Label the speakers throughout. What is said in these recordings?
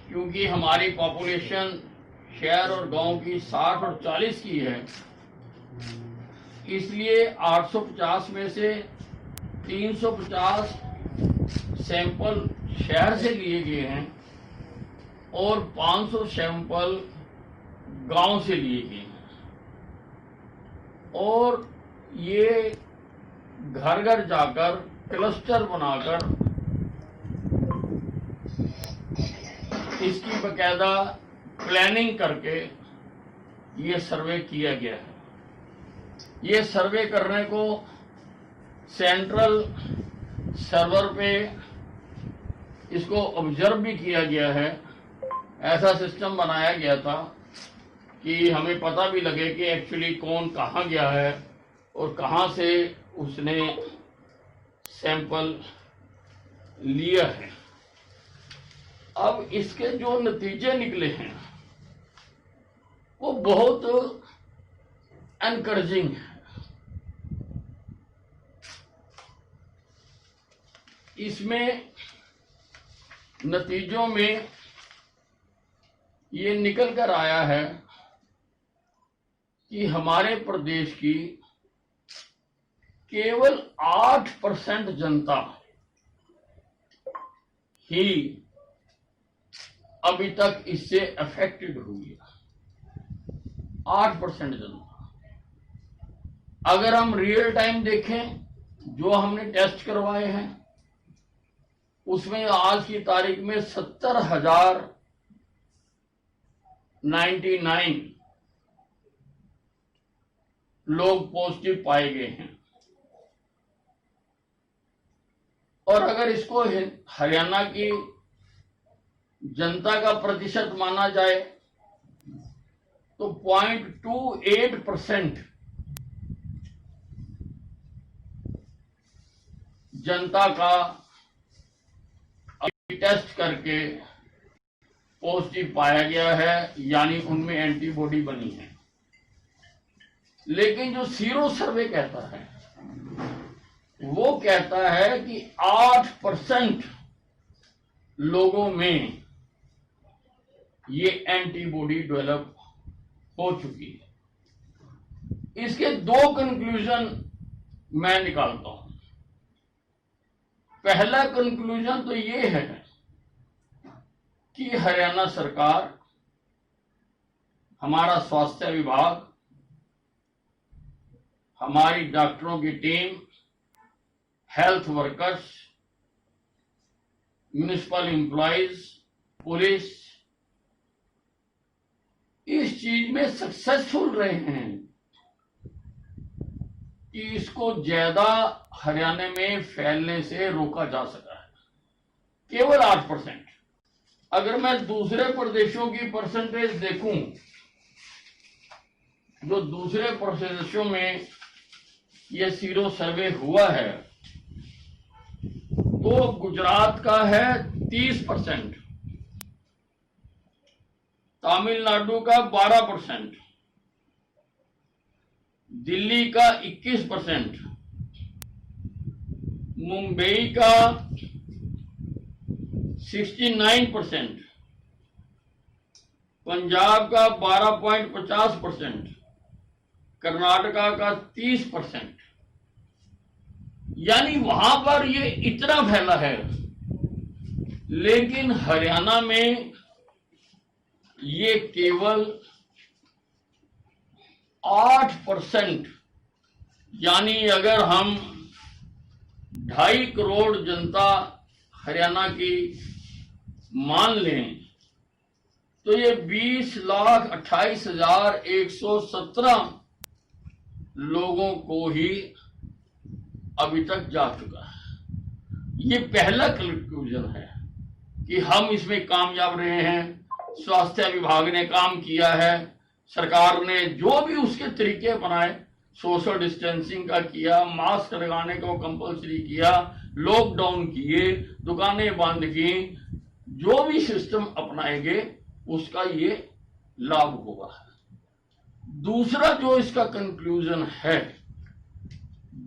Speaker 1: क्योंकि हमारी पॉपुलेशन शहर और गांव की 60 और 40 की है, इसलिए 850 में से 350 सैंपल शहर से लिए गए हैं और 500 सैंपल गांव से लिए गए हैं। और ये घर घर जाकर क्लस्टर बनाकर इसकी बकायदा प्लानिंग करके ये सर्वे किया गया है। ये सर्वे करने को सेंट्रल सर्वर पे इसको ऑब्जर्व भी किया गया है। ऐसा सिस्टम बनाया गया था कि हमें पता भी लगे कि एक्चुअली कौन कहाँ गया है और कहाँ से उसने सैंपल लिया है। अब इसके जो नतीजे निकले हैं वो बहुत एनकरेजिंग है। इसमें नतीजों में ये निकल कर आया है कि हमारे प्रदेश की केवल 8% जनता ही अभी तक इससे अफेक्टेड हुई है। 8% जनता। अगर हम रियल टाइम देखें, जो हमने टेस्ट करवाए हैं उसमें आज की तारीख में 70,099 लोग पॉजिटिव पाए गए हैं। और अगर इसको हरियाणा की जनता का प्रतिशत माना जाए तो 0.28% जनता का टेस्ट करके पॉजिटिव पाया गया है, यानी उनमें एंटीबॉडी बनी है। लेकिन जो सीरो सर्वे कहता है वो कहता है कि 8% लोगों में ये एंटीबॉडी डेवलप हो चुकी है। इसके दो कंक्लूजन मैं निकालता हूं। पहला कंक्लूजन तो ये है कि हरियाणा सरकार, हमारा स्वास्थ्य विभाग, हमारी डॉक्टरों की team, health workers, municipal employees, police इस चीज में सक्सेसफुल रहे हैं कि इसको ज्यादा हरियाणा में फैलने से रोका जा सका है। केवल 8%। अगर मैं दूसरे प्रदेशों की परसेंटेज देखूं, जो दूसरे प्रदेशों में ये सीरो सर्वे हुआ है, तो गुजरात का है 30%, तमिलनाडु का 12%, दिल्ली का 21%, मुंबई का 69%, पंजाब का 12.50%, कर्नाटका का 30%। यानी वहां पर ये इतना फैला है। लेकिन हरियाणा में ये केवल 8%, यानी अगर हम 2.5 करोड़ जनता हरियाणा की मान लें तो ये 20,28,117 लोगों को ही अभी तक जा चुका है। ये पहला कंक्लूजन है कि हम इसमें कामयाब रहे हैं। स्वास्थ्य विभाग ने काम किया है, सरकार ने जो भी उसके तरीके बनाए, सोशल डिस्टेंसिंग का किया, मास्क लगाने को कंपलसरी किया, लॉकडाउन किए, दुकानें बंद की, जो भी सिस्टम अपनाएंगे उसका ये लाभ होगा। दूसरा जो इसका कंक्लूजन है,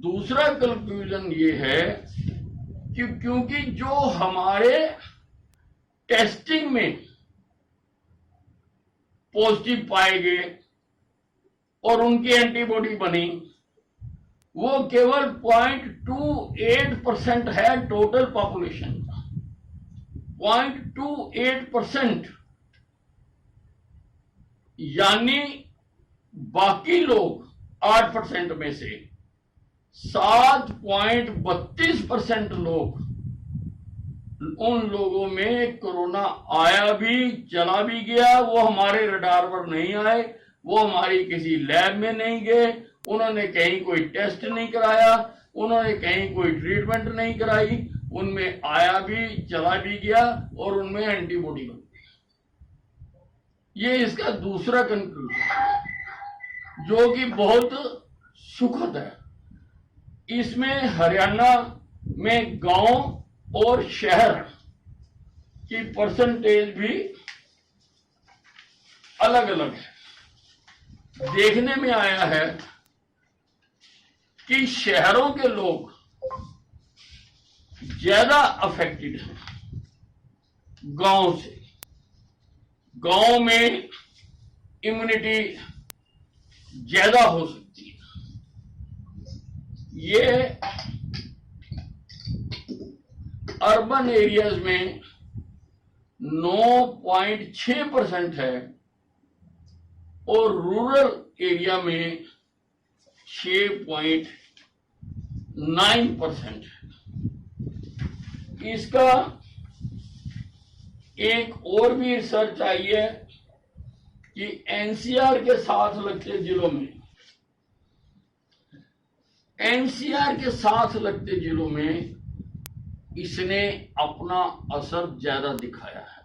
Speaker 1: दूसरा कंक्लूजन ये है कि क्योंकि जो हमारे टेस्टिंग में पॉजिटिव पाए गए और उनकी एंटीबॉडी बनी, वो केवल 0.28% है टोटल पॉपुलेशन का। 0.28%, यानी बाकी लोग 8% में से 7.32% लोग, उन लोगों में कोरोना आया भी, चला भी गया। वो हमारे रडार पर नहीं आए, वो हमारी किसी लैब में नहीं गए, उन्होंने कहीं कोई टेस्ट नहीं कराया, उन्होंने कहीं कोई ट्रीटमेंट नहीं कराई, उनमें आया भी, चला भी गया और उनमें एंटीबॉडी बन गई। ये इसका दूसरा कंक्लूजन है, जो कि बहुत सुखद है। इसमें हरियाणा में गांव और शहर की परसेंटेज भी अलग अलग है। देखने में आया है कि शहरों के लोग ज्यादा अफेक्टेड हैं गांव से। गांव में इम्यूनिटी ज्यादा हो सकती है। ये अर्बन एरियाज में 9.6% है और रूरल एरिया में 6.9% है। इसका एक और भी रिसर्च आई है कि एनसीआर के साथ लगते जिलों में, एनसीआर के साथ लगते जिलों में इसने अपना असर ज्यादा दिखाया है।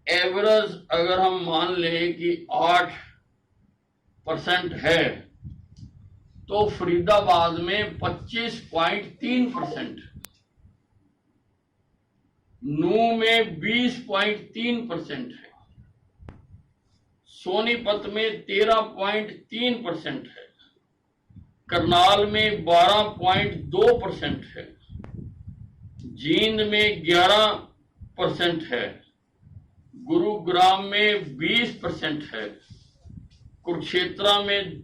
Speaker 1: एवरेज अगर हम मान लें कि 8% है, तो फरीदाबाद में 25.3%, नूह में 20.3% है, सोनीपत में 13.3% है, करनाल में 12.2% है, जींद में 11% है, गुरुग्राम में 20% है, कुरुक्षेत्र में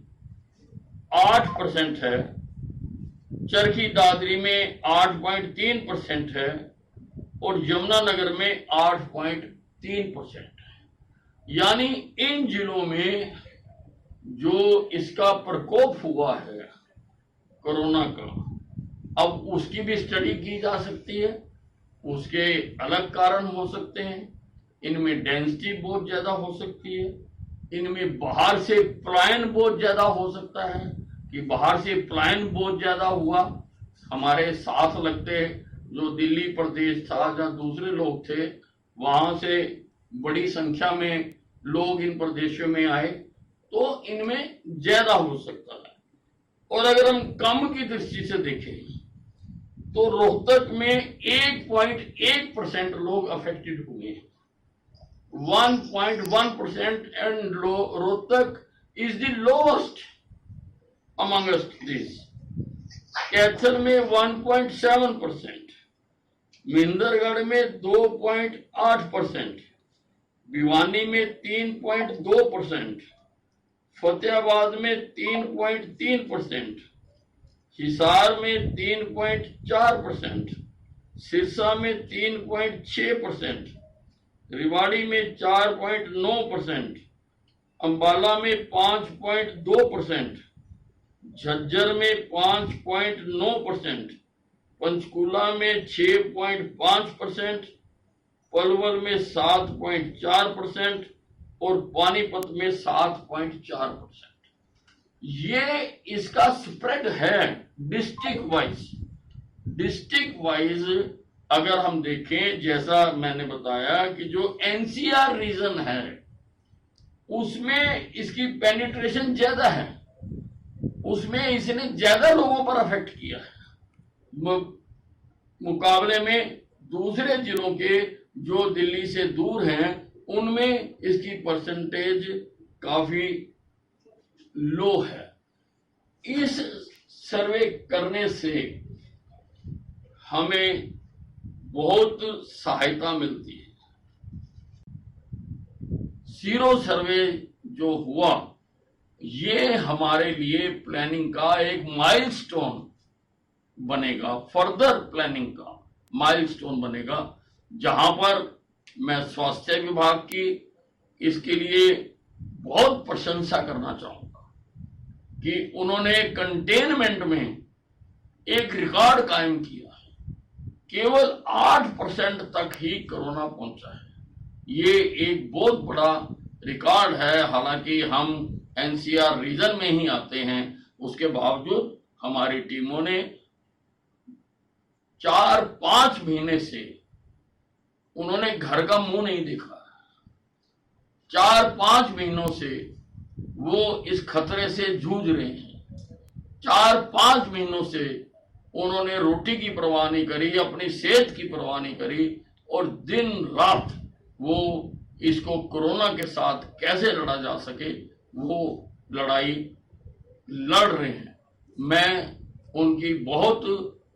Speaker 1: 8% है, चरखी दादरी में 8.3% है और यमुनानगर में 8.3% है। यानी इन जिलों में जो इसका प्रकोप हुआ है कोरोना का, अब उसकी भी स्टडी की जा सकती है। उसके अलग कारण हो सकते हैं, इनमें डेंसिटी बहुत ज्यादा हो सकती है, इनमें बाहर से पलायन बहुत ज्यादा हो सकता है कि बाहर से पलायन बहुत ज्यादा हुआ। हमारे साथ लगते जो दिल्ली प्रदेश था, जहाँ दूसरे लोग थे, वहां से बड़ी संख्या में लोग इन प्रदेशों में आए, तो इनमें ज्यादा हो सकता है। और अगर हम कम की दृष्टि से देखें तो रोहतक में 1.1% लोग अफेक्टेड हुए, 1.1%, and Rohtak is the lowest amongst this. Kaithal में 1.7%, मिंदरगढ़ में 2.8%, भिवानी में 3.2%, फतेहाबाद में 3.3%, हिसार में 3.4%, सिरसा में 3.6%, रेवाड़ी में 4.9%, अंबाला में 5.2%, झज्जर में 5.9%, पंचकूला में 6.5%, पलवल में 7.4% और पानीपत में 7.4%। ये इसका स्प्रेड है डिस्ट्रिक्ट वाइज। डिस्ट्रिक्ट वाइज अगर हम देखें, जैसा मैंने बताया कि जो एनसीआर रीजन है उसमें इसकी पेनिट्रेशन ज्यादा है, उसमें इसने ज्यादा लोगों पर अफेक्ट किया है मुकाबले में दूसरे जिलों के जो दिल्ली से दूर हैं, उनमें इसकी परसेंटेज काफी लो है। इस सर्वे करने से हमें बहुत सहायता मिलती है। सीरो सर्वे जो हुआ, ये हमारे लिए प्लानिंग का एक माइलस्टोन बनेगा, फर्दर प्लानिंग का माइलस्टोन बनेगा, जहां पर मैं स्वास्थ्य विभाग की इसके लिए बहुत प्रशंसा करना चाहूंगा कि उन्होंने कंटेनमेंट में एक रिकॉर्ड कायम किया। केवल 8% तक ही कोरोना पहुंचा है। ये एक बहुत बड़ा रिकॉर्ड है। हालांकि हम एनसीआर रीजन में ही आते हैं, उसके बावजूद हमारी टीमों ने 4-5 महीने से उन्होंने घर का मुंह नहीं देखा। 4-5 महीनों से वो इस खतरे से जूझ रहे हैं। 4-5 महीनों से उन्होंने रोटी की परवाह नहीं करी, अपनी सेहत की परवाह नहीं करी, और दिन रात वो इसको कोरोना के साथ कैसे लड़ा जा सके वो लड़ाई लड़ रहे हैं। मैं उनकी बहुत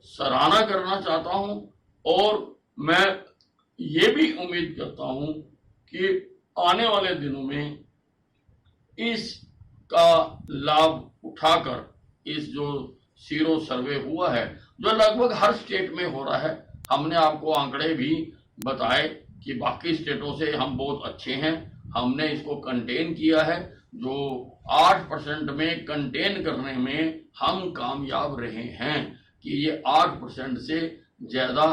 Speaker 1: सराहना करना चाहता हूं, और मैं ये भी उम्मीद करता हूं कि आने वाले दिनों में इसका लाभ उठाकर इस जो सीरो सर्वे हुआ है, जो लगभग हर स्टेट में हो रहा है, हमने आपको आंकड़े भी बताए कि बाकी स्टेटों से हम बहुत अच्छे हैं, हमने इसको कंटेन किया है। जो 8% में कंटेन करने में हम कामयाब रहे हैं कि ये 8% से ज्यादा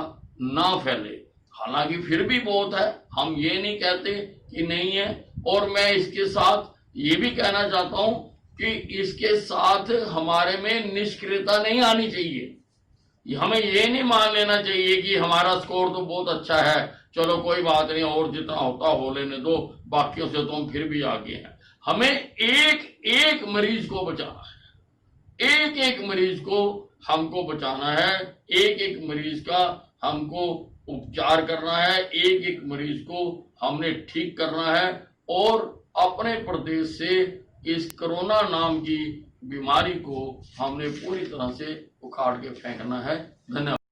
Speaker 1: ना फैले। हालांकि फिर भी बहुत है, हम ये नहीं कहते कि नहीं है। और मैं इसके साथ ये भी कहना चाहता हूं कि इसके साथ हमारे में निष्क्रियता नहीं आनी चाहिए। हमें ये नहीं मान लेना चाहिए कि हमारा स्कोर तो बहुत अच्छा है, चलो कोई बात नहीं, और जितना होता हो लेने दो, बाकियों से तो हम फिर भी आगे हैं। हमें एक एक मरीज को बचाना है, एक एक मरीज को हमको बचाना है, एक एक मरीज का हमको उपचार करना है, एक एक मरीज को हमने ठीक करना है, और अपने प्रदेश से इस कोरोना नाम की बीमारी को हमने पूरी तरह से उखाड़ के फेंकना है। धन्यवाद।